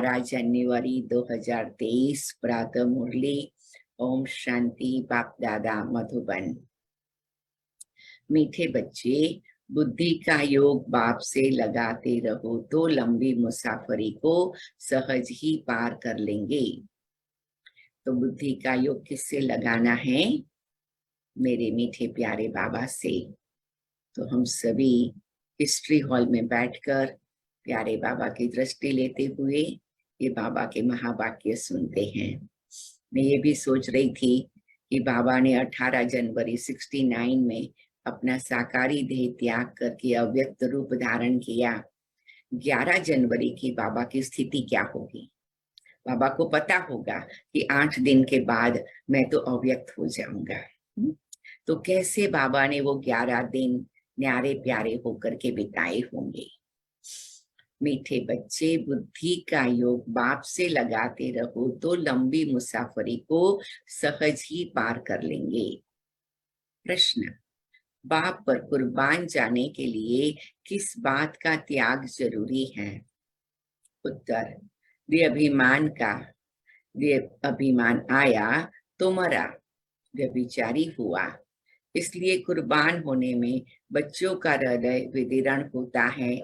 11 जनवरी 2023 प्रातः मुरली। ओम शांति। बाप दादा मधुबन। मीठे बच्चे, बुद्धि का योग बाप से लगाते रहो तो लंबी मुसाफरी को सहज ही पार कर लेंगे। तो बुद्धि का योग किससे लगाना है? मेरे मीठे प्यारे बाबा से। तो हम सभी हिस्ट्री हॉल में बैठकर प्यारे बाबा की दृष्टि लेते हुए ये बाबा के महावाक्य सुनते हैं। मैं ये भी सोच रही थी कि बाबा ने 18 जनवरी 69 में अपना साकारी देह त्याग करके अव्यक्त रूप धारण किया। 11 जनवरी की बाबा की स्थिति क्या होगी? बाबा को पता होगा कि 8 दिन के बाद मैं तो अव्यक्त हो जाऊंगा। तो कैसे बाबा ने वो 11 दिन न्यारे प्यारे होकर के बिताए होंगे। मीठे बच्चे, बुद्धि का योग बाप से लगाते रहो तो लंबी मुसाफरी को सहज ही पार कर लेंगे। प्रश्न, बाप पर कुर्बान जाने के लिए किस बात का त्याग जरूरी है? उत्तर, अभिमान का। अभिमान आया तो मरा, व्यभिचारी हुआ। इसलिए कुर्बान होने में बच्चों का हृदय विदीर्ण होता है।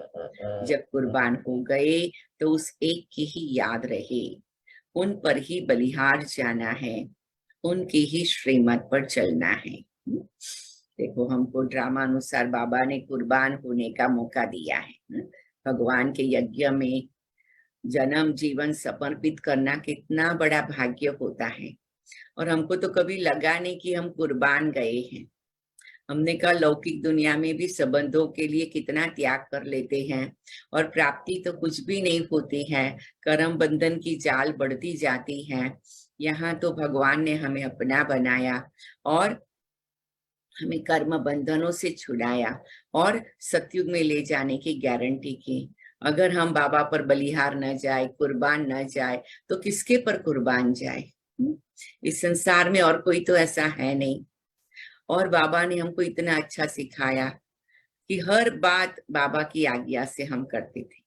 जब कुर्बान हो गए तो उस एक की ही याद रहे, उन पर ही बलिहार जाना है, उनकी ही श्रीमत पर चलना है। देखो, हमको ड्रामा अनुसार बाबा ने कुर्बान होने का मौका दिया है। भगवान के यज्ञ में जन्म जीवन समर्पित करना कितना बड़ा भाग्य होता है। और हमको तो कभी लगा नहीं कि हम कुर्बान गए हैं। हमने कहा लौकिक दुनिया में भी संबंधों के लिए कितना त्याग कर लेते हैं और प्राप्ति तो कुछ भी नहीं होती है। कर्म बंधन की जाल बढ़ती जाती है। यहाँ तो भगवान ने हमें अपना बनाया और हमें कर्म बंधनों से छुड़ाया और सतयुग में ले जाने की गारंटी की। अगर हम बाबा पर बलिहार न जाए, कुर्बान न जाए, तो किसके पर कुर्बान जाए? इस संसार में और कोई तो ऐसा है नहीं। और बाबा ने हमको इतना अच्छा सिखाया कि हर बात बाबा की आज्ञा से हम करते थे।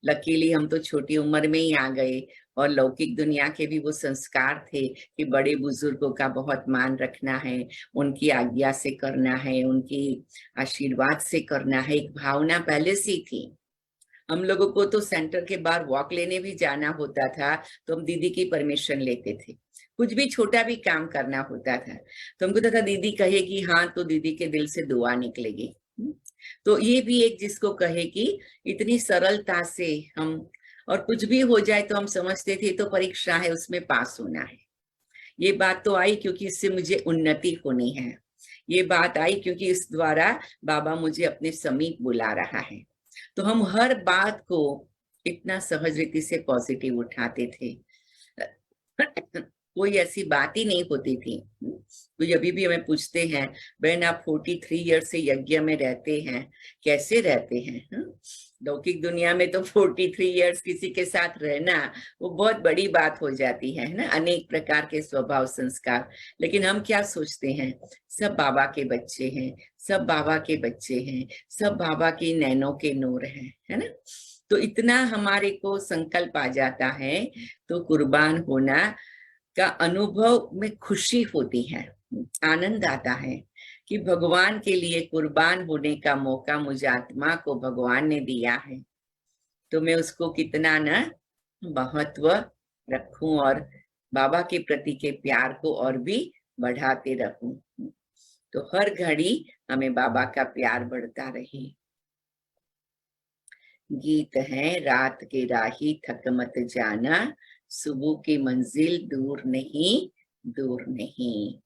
लकीली हम तो छोटी उम्र में ही आ गए और लौकिक दुनिया के भी वो संस्कार थे कि बड़े बुजुर्गों का बहुत मान रखना है, उनकी आज्ञा से करना है, उनकी आशीर्वाद से करना है। एक भावना पहले से थी। हम लोगों को तो सेंटर के बाहर वॉक लेने भी जाना होता था तो हम दीदी की परमिशन लेते थे। कुछ भी छोटा भी काम करना होता था तो हमको था दीदी कहेगी हाँ तो दीदी के दिल से दुआ निकलेगी। तो ये भी एक जिसको कहे कि इतनी सरलता से हम, और कुछ भी हो जाए तो हम समझते थे तो परीक्षा है, उसमें पास होना है। ये बात तो आई क्योंकि इससे मुझे उन्नति होनी है। ये बात आई क्योंकि इस द्वारा बाबा मुझे अपने समीप बुला रहा है। तो हम हर बात को इतना सहज रीति से पॉजिटिव उठाते थे। कोई ऐसी बात ही नहीं होती थी। तो अभी भी हमें पूछते हैं, बहन आप 43 ईयर से यज्ञ में रहते हैं, कैसे रहते हैं? लौकिक दुनिया में तो 43 ईयर्स किसी के साथ रहना वो बहुत बड़ी बात हो जाती है ना, अनेक प्रकार के स्वभाव संस्कार। लेकिन हम क्या सोचते हैं, सब बाबा के बच्चे हैं, सब बाबा के बच्चे हैं, सब बाबा की नैनों के नूर हैं, है ना। तो इतना हमारे को संकल्प आ जाता है तो कुर्बान होना का अनुभव में खुशी होती है, आनंद आता है कि भगवान के लिए कुर्बान होने का मौका मुझे आत्मा को भगवान ने दिया है। तो मैं उसको कितना न महत्व रखूं और बाबा के प्रति के प्यार को और भी बढ़ाते रहूं। तो हर घड़ी हमें बाबा का प्यार बढ़ता रहे। गीत है, रात के राही थक मत जाना, सुबह की मंजिल दूर नहीं, दूर नहीं।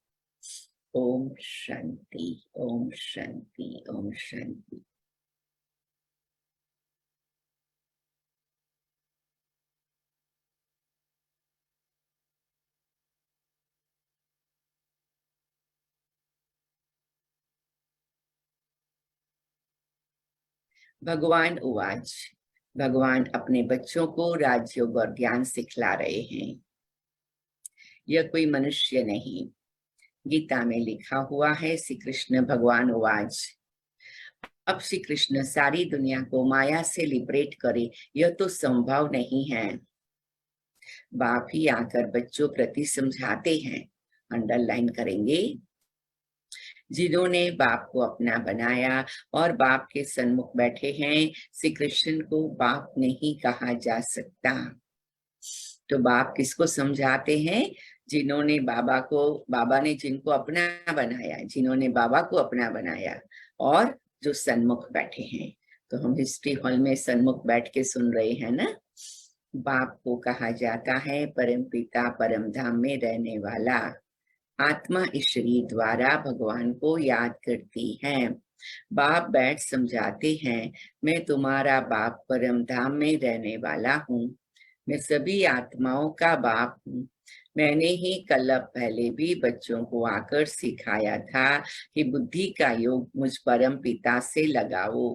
ओम शांति, ओम शांति, ओम शांति। भगवान उवाच, भगवान अपने बच्चों को राजयोग और ज्ञान सिखला रहे हैं। यह कोई मनुष्य नहीं। गीता में लिखा हुआ है, श्री कृष्ण भगवान उवाच, अब श्री कृष्ण सारी दुनिया को माया से लिबरेट करे यह तो संभव नहीं है। बाप ही आकर बच्चों प्रति समझाते हैं। अंडरलाइन करेंगे। जिन्होंने बाप को अपना बनाया और बाप के सन्मुख बैठे हैं, श्री कृष्ण को बाप नहीं कहा जा सकता। तो बाप किसको समझाते हैं? जिन्होंने बाबा ने जिनको अपना बनाया, जिन्होंने बाबा को अपना बनाया और जो सन्मुख बैठे हैं। तो हम हिस्ट्री हॉल में सन्मुख बैठ के सुन रहे हैं ना। बाप को कहा जाता है परम पिता, परम धाम में रहने वाला। आत्मा इस शरीर द्वारा भगवान को याद करती है। बाप बैठ समझाते हैं, मैं तुम्हारा बाप परम धाम में रहने वाला हूँ। मैं सभी आत्माओं का बाप हूँ। मैंने ही कल पहले भी बच्चों को आकर सिखाया था कि बुद्धि का योग मुझ परम पिता से लगाओ।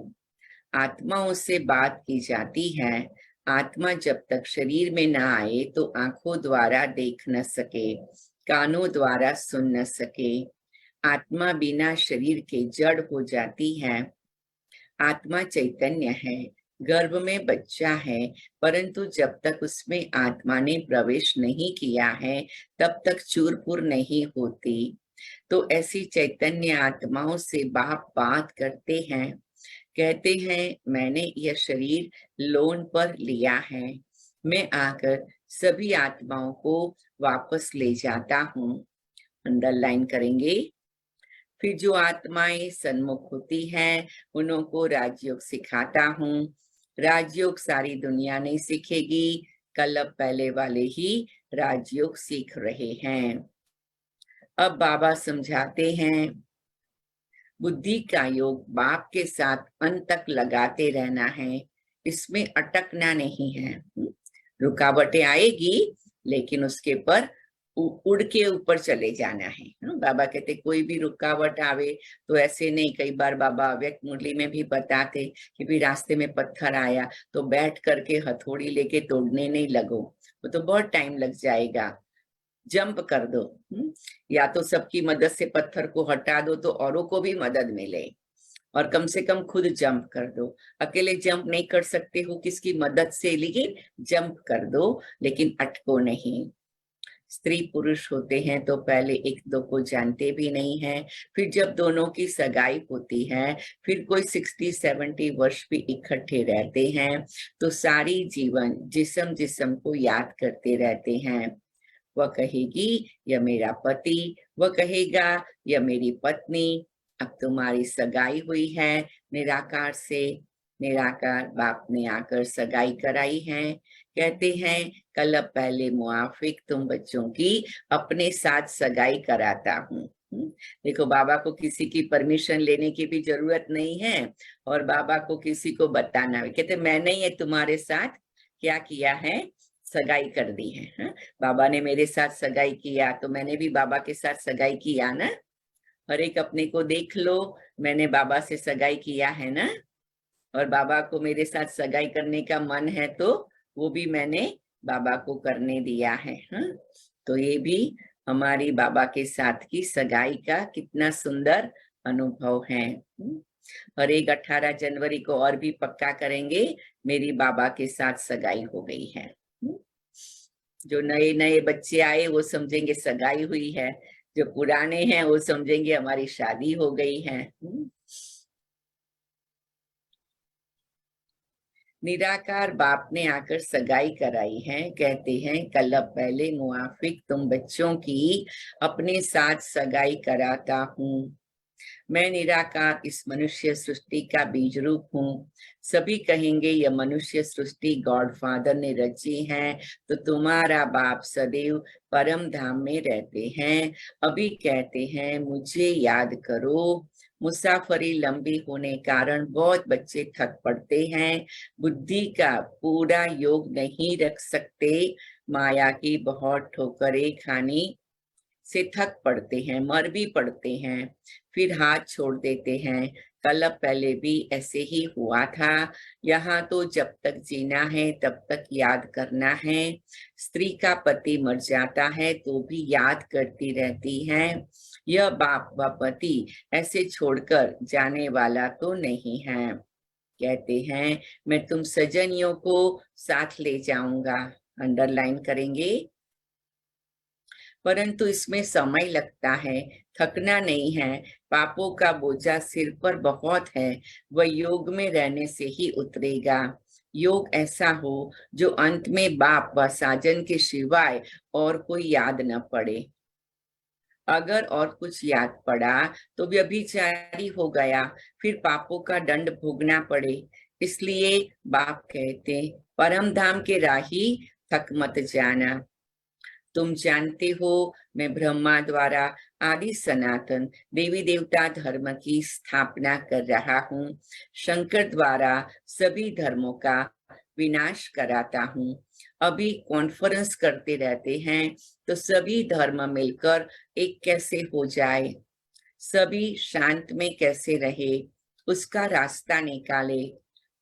आत्माओं से बात की जाती है। आत्मा जब तक शरीर में ना आए तो आंखों द्वारा देख न सके, कानों द्वारा सुन न सके। आत्मा बिना शरीर के जड़ हो जाती है। आत्मा चैतन्य है, गर्भ में बच्चा है, परंतु जब तक उसमें आत्मा ने प्रवेश नहीं किया है तब तक चूरपुर नहीं होती। तो ऐसी चैतन्य आत्माओं से बाप बात करते हैं, कहते हैं मैंने यह शरीर लोन पर लिया है। मैं आकर सभी आत्माओं को वापस ले जाता हूँ। अंडरलाइन करेंगे। फिर जो आत्माएं सन्मुख होती हैं उन्हों को राजयोग सिखाता हूँ। राजयोग सारी दुनिया नहीं सीखेगी, कल पहले वाले ही राजयोग सीख रहे हैं। अब बाबा समझाते हैं, बुद्धि का योग बाप के साथ अंत तक लगाते रहना है, इसमें अटकना नहीं है। रुकावटें आएगी लेकिन उसके पर उड़ के ऊपर चले जाना है। बाबा कहते कोई भी रुकावट आवे तो ऐसे नहीं। कई बार बाबा व्यक्त मुरली में भी बताते कि भी रास्ते में पत्थर आया तो बैठ करके हथौड़ी लेके तोड़ने नहीं लगो, वो तो बहुत टाइम लग जाएगा। जंप कर दो। या तो सबकी मदद से पत्थर को हटा दो तो औरों को भी मदद मिले, और कम से कम खुद जंप कर दो। अकेले जंप नहीं कर सकते हो, किसकी मदद से, लेकिन जंप कर दो, लेकिन अटको नहीं। स्त्री पुरुष होते हैं तो पहले एक दो को जानते भी नहीं है, फिर जब दोनों की सगाई होती है, फिर कोई 60-70 वर्ष भी इकट्ठे रहते हैं, तो सारी जीवन जिस्म जिस्म को याद करते रहते हैं। वह कहेगी यह मेरा पति, वह कहेगा यह मेरी पत्नी। अब तुम्हारी सगाई हुई है निराकार से। निराकार बाप ने आकर सगाई कराई है। कहते हैं कल पहले मुआफिक तुम बच्चों की अपने साथ सगाई कराता हूँ। देखो बाबा को किसी की परमिशन लेने की भी जरूरत नहीं है और बाबा को किसी को बताना है। कहते मैंने ये तुम्हारे साथ क्या किया है, सगाई कर दी है। बाबा ने मेरे साथ सगाई किया तो मैंने भी बाबा के साथ सगाई किया ना। हर एक अपने को देख लो, मैंने बाबा से सगाई किया है ना, और बाबा को मेरे साथ सगाई करने का मन है तो वो भी मैंने बाबा को करने दिया है। तो ये भी हमारी बाबा के साथ की सगाई का कितना सुंदर अनुभव है। और एक 18 जनवरी को और भी पक्का करेंगे, मेरी बाबा के साथ सगाई हो गई है। जो नए नए बच्चे आए वो समझेंगे सगाई हुई है, जो पुराने हैं वो समझेंगे हमारी शादी हो गई है। निराकार बाप ने आकर सगाई कराई है। कहते हैं कल पहले मुआफिक तुम बच्चों की अपने साथ सगाई कराता हूँ। मैं निराकार इस मनुष्य सृष्टि का बीज रूप हूँ। सभी कहेंगे यह मनुष्य सृष्टि गॉड फादर ने रची है, तो तुम्हारा बाप सदैव परम धाम में रहते हैं। अभी कहते हैं मुझे याद करो। मुसाफरी लंबी होने कारण बहुत बच्चे थक पड़ते हैं, बुद्धि का पूरा योग नहीं रख सकते। माया की बहुत ठोकरें खानी से थक पड़ते हैं, मर भी पड़ते हैं, फिर हाथ छोड़ देते हैं। कल पहले भी ऐसे ही हुआ था। यहाँ तो जब तक जीना है तब तक याद करना है। स्त्री का पति मर जाता है तो भी याद करती रहती है। यह बाप व पति ऐसे छोड़कर जाने वाला तो नहीं है। कहते हैं मैं तुम सजनियों को साथ ले जाऊंगा। अंडरलाइन करेंगे। परंतु इसमें समय लगता है, थकना नहीं है, पापों का बोझा सिर पर बहुत है, वह योग में रहने से ही उतरेगा। योग ऐसा हो जो अंत में बाप व साजन के सिवाय और कोई याद न पड़े। अगर और कुछ याद पड़ा तो व्यभिचारी हो गया, फिर पापों का दंड भोगना पड़े। इसलिए बाप कहते परम धाम के राही थक मत जाना। तुम जानते हो मैं ब्रह्मा द्वारा आदि सनातन देवी देवता धर्म की स्थापना कर रहा हूँ। शंकर द्वारा सभी धर्मों का विनाश कराता हूँ। अभी कॉन्फ्रेंस करते रहते हैं तो सभी धर्म मिलकर एक कैसे हो जाए, सभी शांत में कैसे रहे, उसका रास्ता निकाले।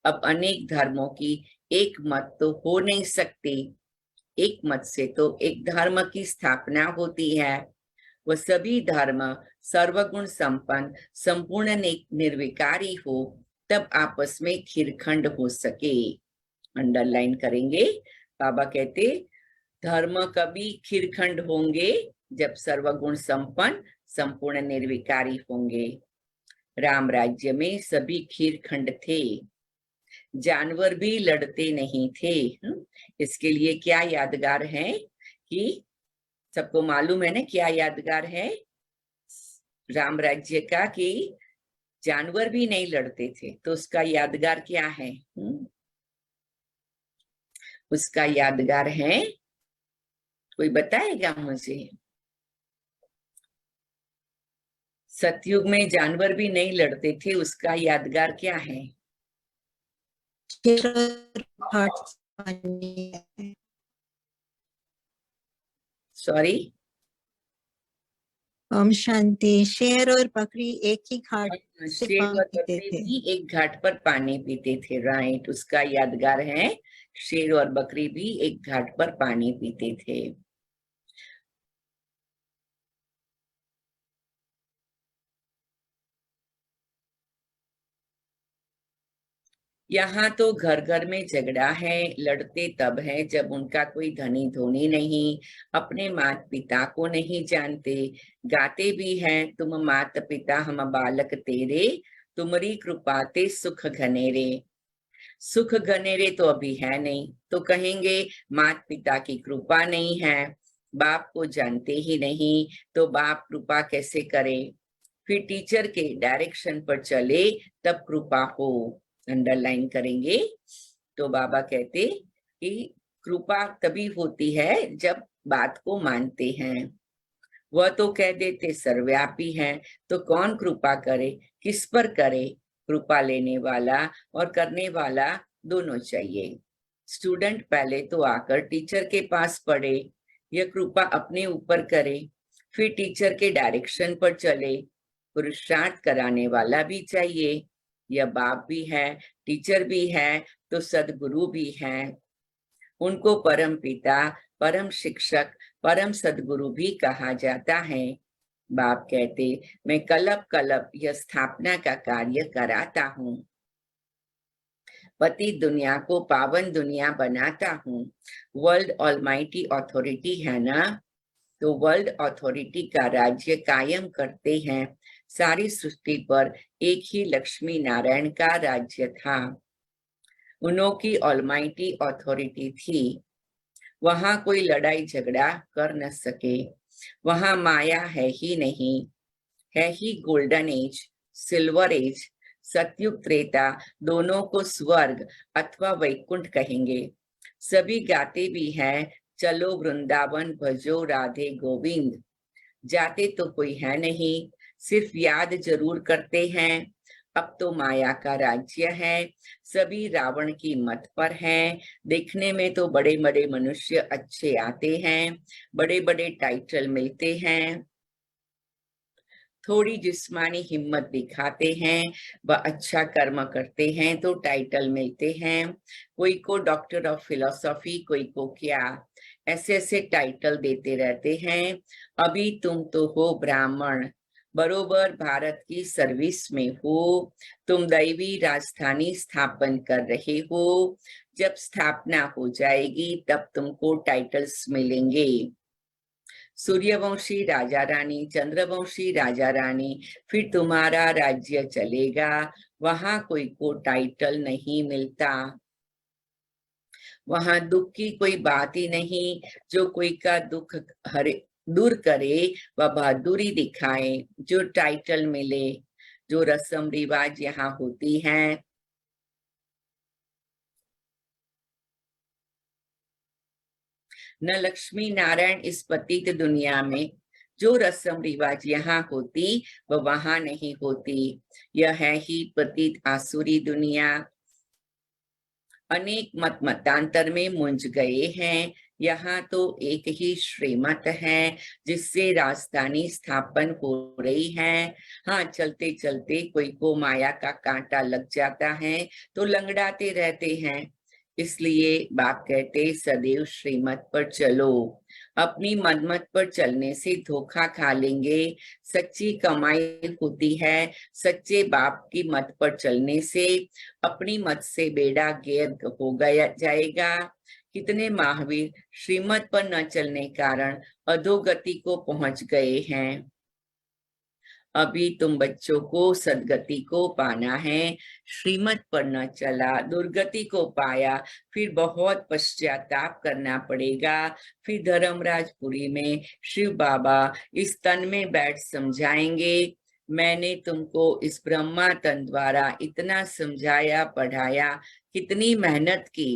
अब अनेक धर्मों की एक मत तो हो नहीं सकती, एक मत से तो एक धर्म की स्थापना होती है। वह सभी धर्म सर्वगुण संपन्न संपूर्ण निर्विकारी हो, तब आपस में खीरखंड हो सके। अंडरलाइन करेंगे। बाबा कहते धर्म कभी खीरखंड होंगे जब सर्वगुण संपन्न संपूर्ण निर्विकारी होंगे। राम राज्य में सभी खीरखंड थे, जानवर भी लड़ते नहीं थे। इसके लिए क्या यादगार है कि सबको मालूम है ना क्या यादगार है राम राज्य का, कि जानवर भी नहीं लड़ते थे। तो उसका यादगार क्या है? उसका यादगार है, कोई बताएगा मुझे? सतयुग में जानवर भी नहीं लड़ते थे, उसका यादगार क्या है? सॉरी, शांति। शेर और बकरी एक ही घाट से शेर और पानी बकरी पीते थे। भी एक घाट पर पानी पीते थे। राइट, उसका यादगार है शेर और बकरी भी एक घाट पर पानी पीते थे। यहाँ तो घर घर में झगड़ा है, लड़ते तब है जब उनका कोई धनी धोनी नहीं, अपने माता पिता को नहीं जानते। गाते भी हैं तुम माता पिता हम बालक तेरे, तुम्हारी कृपा ते सुख घनेरे। सुख घनेरे तो अभी है नहीं, तो कहेंगे माता पिता की कृपा नहीं है, बाप को जानते ही नहीं तो बाप कृपा कैसे करे। फिर टीचर के डायरेक्शन पर चले तब कृपा हो। अंडरलाइन करेंगे। तो बाबा कहते कि कृपा तभी होती है जब बात को मानते हैं। वह तो कह देते सर्वव्यापी है, तो कौन कृपा करे, किस पर करे? कृपा लेने वाला और करने वाला दोनों चाहिए। स्टूडेंट पहले तो आकर टीचर के पास पढ़े, यह कृपा अपने ऊपर करे, फिर टीचर के डायरेक्शन पर चले। पुरुषार्थ कराने वाला भी चाहिए, यह बाप भी है, टीचर भी है, तो सदगुरु भी है। उनको परम पिता, परम शिक्षक, परम सदगुरु भी कहा जाता है। बाप कहते मैं कलप कलप यह स्थापना का कार्य कराता हूँ, पति दुनिया को पावन दुनिया बनाता हूँ। वर्ल्ड ऑलमाइटी अथॉरिटी है ना, तो वर्ल्ड अथॉरिटी का राज्य कायम करते हैं। सारी सृष्टि पर एक ही लक्ष्मी नारायण का राज्य था, उन्होंने ऑलमाइटी अथॉरिटी थी। वहां कोई लड़ाई झगड़ा कर न सके, वहां माया है ही नहीं, है ही गोल्डन एज, सिल्वर एज। सतयुग त्रेता दोनों को स्वर्ग अथवा वैकुंठ कहेंगे। सभी गाते भी हैं चलो वृंदावन भजो राधे गोविंद। जाते तो कोई है नहीं, सिर्फ याद जरूर करते हैं। अब तो माया का राज्य है, सभी रावण की मत पर हैं। देखने में तो बड़े बड़े मनुष्य अच्छे आते हैं, बड़े बड़े टाइटल मिलते हैं, थोड़ी जिस्मानी हिम्मत दिखाते हैं, वह अच्छा कर्म करते हैं तो टाइटल मिलते हैं। कोई को डॉक्टर ऑफ फिलोसॉफी, कोई को क्या, ऐसे ऐसे टाइटल देते रहते हैं। अभी तुम तो हो ब्राह्मण, बरोबर भारत की सर्विस में हो, तुम दैवी राजधानी स्थापन कर रहे हो, जब स्थापना हो जाएगी तब तुमको टाइटल्स मिलेंगे। सूर्यवंशी राजा रानी, चंद्रवंशी राजा रानी, फिर तुम्हारा राज्य चलेगा, वहां कोई को टाइटल नहीं मिलता। वहां दुख की कोई बात ही नहीं। जो कोई का दुख हरे दूर करे, वह बहादुरी दिखाए, जो टाइटल मिले। जो रस्म रिवाज यहाँ होती हैं, न लक्ष्मी नारायण इस पतित दुनिया में, जो रस्म रिवाज यहाँ होती वह वहां नहीं होती। यह है ही पतित आसुरी दुनिया। अनेक मत मतांतर में मुंज गए हैं। यहाँ तो एक ही श्रीमत है जिससे राजधानी स्थापन हो रही है। हाँ, चलते चलते कोई को माया का कांटा लग जाता है तो लंगड़ाते रहते हैं। इसलिए बाप कहते सदैव श्रीमत पर चलो। अपनी मनमत पर चलने से धोखा खा लेंगे। सच्ची कमाई होती है सच्चे बाप की मत पर चलने से। अपनी मत से बेड़ा गर्क हो गया जाएगा। कितने महावीर श्रीमत पर न चलने कारण अधोगति को पहुंच गए हैं। अभी तुम बच्चों को सदगति को पाना है। श्रीमत पर न चला, दुर्गति को पाया, फिर बहुत पश्चाताप करना पड़ेगा। फिर धर्मराजपुरी में शिव बाबा इस तन में बैठ समझाएंगे, मैंने तुमको इस ब्रह्मा तन द्वारा इतना समझाया पढ़ाया, कितनी मेहनत की।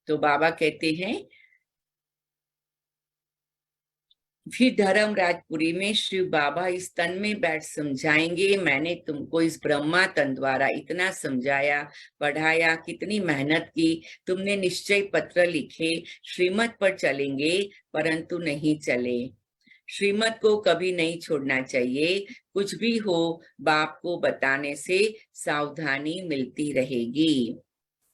तो बाबा कहते हैं, फिर धर्मराजपुरी में शिव बाबा इस तन में बैठ समझाएंगे, मैंने तुमको इस ब्रह्मा तन द्वारा इतना समझाया पढ़ाया, कितनी मेहनत की। तुमने निश्चय पत्र लिखे, श्रीमत पर चलेंगे परंतु नहीं चले। श्रीमत को कभी नहीं छोड़ना चाहिए। कुछ भी हो बाप को बताने से सावधानी मिलती रहेगी।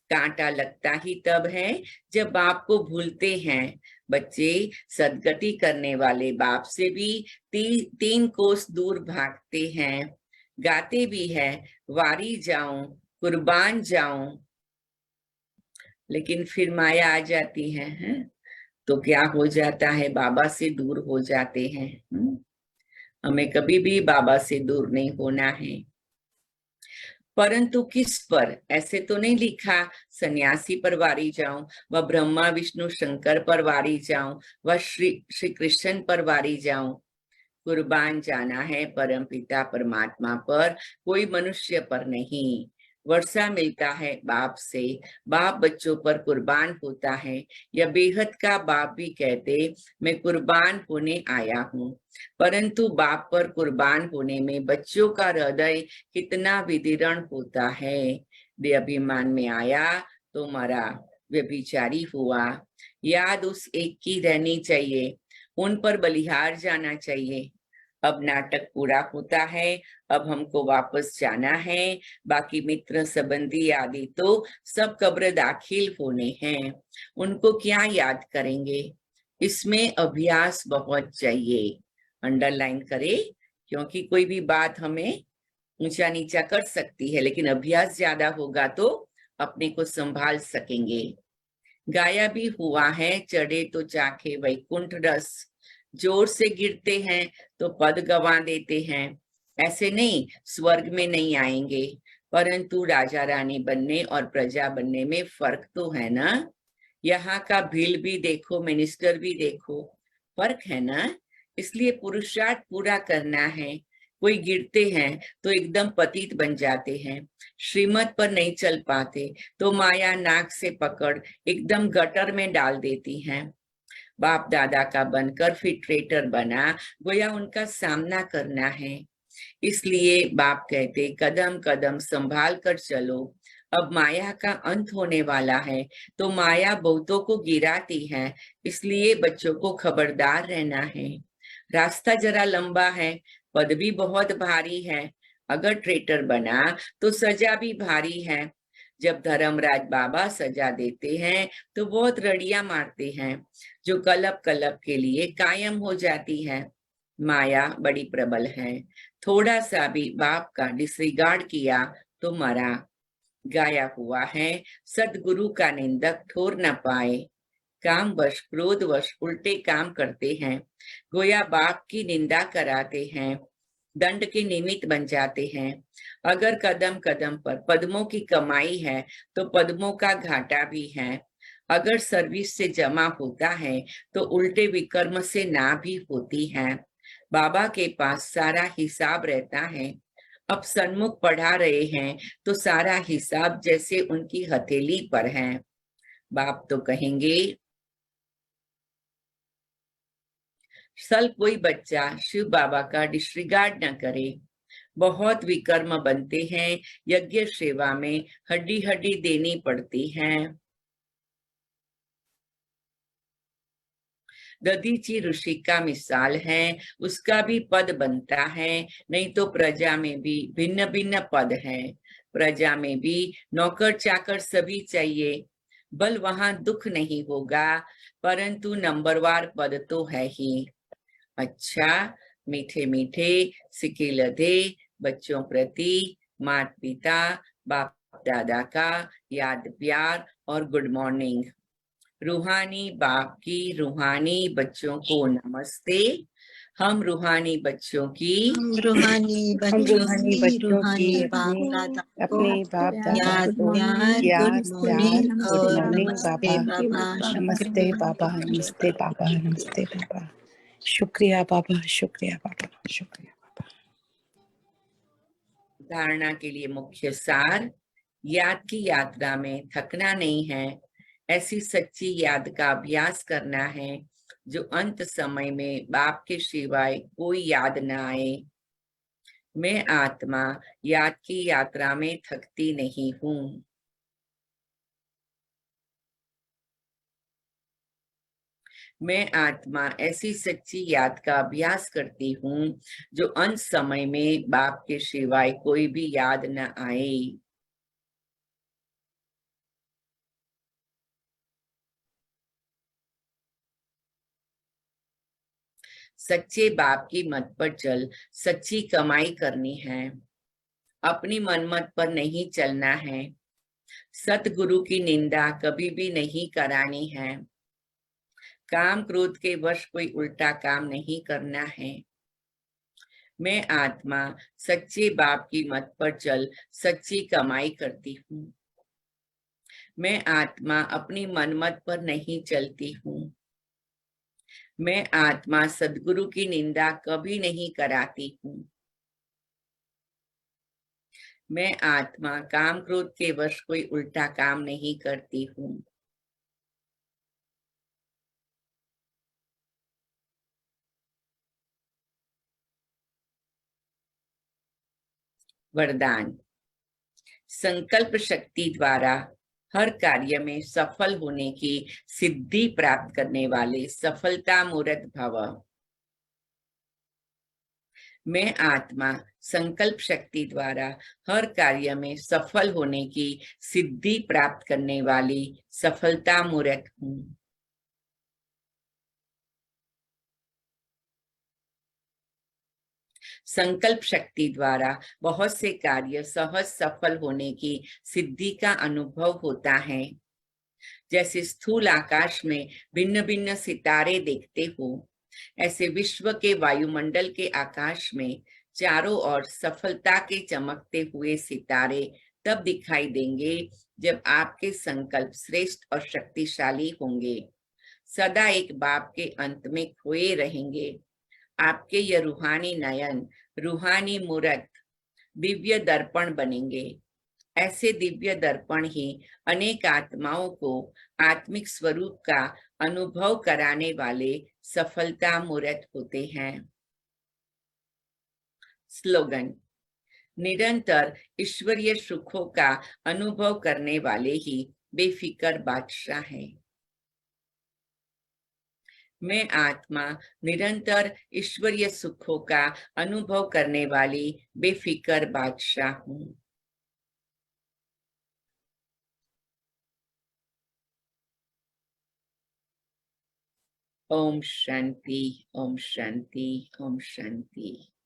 कांटा लगता ही तब है जब बाप को भूलते हैं। बच्चे सदगति करने वाले बाप से भी 3 कोस दूर भागते हैं। गाते भी है, वारी जाऊं कुर्बान जाऊं, लेकिन फिर माया आ जाती है? तो क्या हो जाता है, बाबा से दूर हो जाते हैं। हमें कभी भी बाबा से दूर नहीं होना है। परंतु किस पर, ऐसे तो नहीं लिखा सन्यासी पर वारी जाऊं, वह ब्रह्मा विष्णु शंकर पर वारी जाऊं, वह श्री कृष्ण पर वारी जाऊं। कुर्बान जाना है परम पिता परमात्मा पर, कोई मनुष्य पर नहीं। वर्षा मिलता है बाप से, बाप बच्चों पर कुर्बान होता है। यह बेहद का बाप भी कहते, मैं कुर्बान होने आया हूँ। परंतु बाप पर कुर्बान होने में बच्चों का हृदय कितना विदीर्ण होता है। वे अभिमान में आया तो मरा, व्यभिचारी हुआ। याद उस एक की रहनी चाहिए, उन पर बलिहार जाना चाहिए। अब नाटक पूरा होता है, अब हमको वापस जाना है। बाकी मित्र संबंधी आदि तो सब कब्र दाखिल होने हैं, उनको क्या याद करेंगे। इसमें अभ्यास बहुत चाहिए। अंडरलाइन करे, क्योंकि कोई भी बात हमें ऊंचा नीचा कर सकती है, लेकिन अभ्यास ज्यादा होगा तो अपने को संभाल सकेंगे। गाया भी हुआ है, चढ़े तो चाखे वैकुंठ रस, जोर से गिरते हैं तो पद गंवा देते हैं। ऐसे नहीं, स्वर्ग में नहीं आएंगे, परंतु राजा रानी बनने और प्रजा बनने में फर्क तो है ना। यहाँ का भील भी देखो, मिनिस्टर भी देखो, फर्क है ना। इसलिए पुरुषार्थ पूरा करना है। कोई गिरते हैं तो एकदम पतित बन जाते हैं, श्रीमत पर नहीं चल पाते तो माया नाक से पकड़ एकदम गटर में डाल देती हैं। बाप दादा का बनकर फिर ट्रेटर बना, गोया उनका सामना करना है। इसलिए बाप कहते कदम कदम संभाल कर चलो, अब माया का अंत होने वाला है। तो माया बहुतों को गिराती है, इसलिए बच्चों को खबरदार रहना है। रास्ता जरा लंबा है, पद भी बहुत भारी है, अगर ट्रेटर बना तो सजा भी भारी है। जब धर्मराज बाबा सजा देते हैं तो बहुत रड़ियां मारते हैं, जो कलप कलप के लिए कायम हो जाती है। माया बड़ी प्रबल है, थोड़ा सा भी बाप का डिसरिगार्ड किया तो मरा। गाया हुआ है, सदगुरु का निंदक ठोर न पाए। काम वश क्रोध वश उल्टे काम करते हैं, गोया बाप की निंदा कराते हैं, दंड के निमित्त बन जाते हैं। अगर कदम कदम पर पद्मों की कमाई है तो पद्मों का घाटा भी है। अगर सर्विस से जमा होता है तो उल्टे विकर्म से ना भी होती है। बाबा के पास सारा हिसाब रहता है। अब सन्मुख पढ़ा रहे हैं तो सारा हिसाब जैसे उनकी हथेली पर है। बाप तो कहेंगे सल कोई बच्चा शिव बाबा का डिस्रिगार्ड न करे। बहुत विकर्म बनते हैं, यज्ञ सेवा में हड्डी हड्डी देनी पड़ती है। दधीची ऋषि का मिसाल है, उसका भी पद बनता है, नहीं तो प्रजा में भी भिन्न भिन्न पद है। प्रजा में भी नौकर चाकर सभी चाहिए, बल वहां दुख नहीं होगा, परंतु नंबरवार पद तो है ही। अच्छा, मीठे मीठे सिके लधे बच्चों प्रति माता पिता बाप दादा का याद प्यार और गुड मॉर्निंग। रूहानी बाप की रूहानी बच्चों को नमस्ते। हम रूहानी बच्चों की हम रूहानी बच्चों की रूहानी बाप अपने दादा को अपने बाप दादा याद को प्यार याद गुड प्यार मॉर्निंग गुड और मॉर्निंग नमस्ते बाबा नमस्ते बाबा नमस्ते बाबा नमस्ते बाबा। शुक्रिया बाबा शुक्रिया बाबा शुक्रिया बाबा। धारणा के लिए मुख्य सार, याद की यात्रा में थकना नहीं है, ऐसी सच्ची याद का अभ्यास करना है जो अंत समय में बाप के सिवाय कोई याद न आए। मैं आत्मा याद की यात्रा में थकती नहीं हूँ। मैं आत्मा ऐसी सच्ची याद का अभ्यास करती हूँ जो अंत समय में बाप के सिवाय कोई भी याद न आए। सच्चे बाप की मत पर चल, सच्ची कमाई करनी है, अपनी मनमत पर नहीं चलना है। सतगुरु की निंदा कभी भी नहीं करानी है। काम क्रोध के वश कोई उल्टा काम नहीं करना है। मैं आत्मा सच्चे बाप की मत पर चल सच्ची कमाई करती हूँ। मैं आत्मा अपनी मनमत पर नहीं चलती हूँ। मैं आत्मा सद्गुरु की निंदा कभी नहीं कराती हूँ। मैं आत्मा काम क्रोध के वश कोई उल्टा काम नहीं करती हूँ। वरदान, संकल्प शक्ति द्वारा हर कार्य में सफल होने की सिद्धि प्राप्त करने वाले सफलता मूर्त भव। मैं आत्मा संकल्प शक्ति द्वारा हर कार्य में सफल होने की सिद्धि प्राप्त करने वाली सफलता मूर्त हूँ। संकल्प शक्ति द्वारा बहुत से कार्य सहज सफल होने की सिद्धि का अनुभव होता है। जैसे स्थूल आकाश में भिन्न भिन्न सितारे देखते हो, ऐसे विश्व के वायुमंडल के आकाश में चारों ओर सफलता के चमकते हुए सितारे तब दिखाई देंगे जब आपके संकल्प श्रेष्ठ और शक्तिशाली होंगे। सदा एक बाप के अंत में खोए रहेंगे। आपके यह रूहानी नयन रूहानी मूर्त दिव्य दर्पण बनेंगे। ऐसे दिव्य दर्पण ही अनेक आत्माओं को आत्मिक स्वरूप का अनुभव कराने वाले सफलता मूर्त होते हैं। स्लोगन: निरंतर ईश्वरीय सुखों का अनुभव करने वाले ही बेफिक्र बादशाह हैं। मैं आत्मा निरंतर ईश्वरीय सुखों का अनुभव करने वाली बेफिक्र बादशाह हूँ। ओम शांति, ओम शांति, ओम शांति।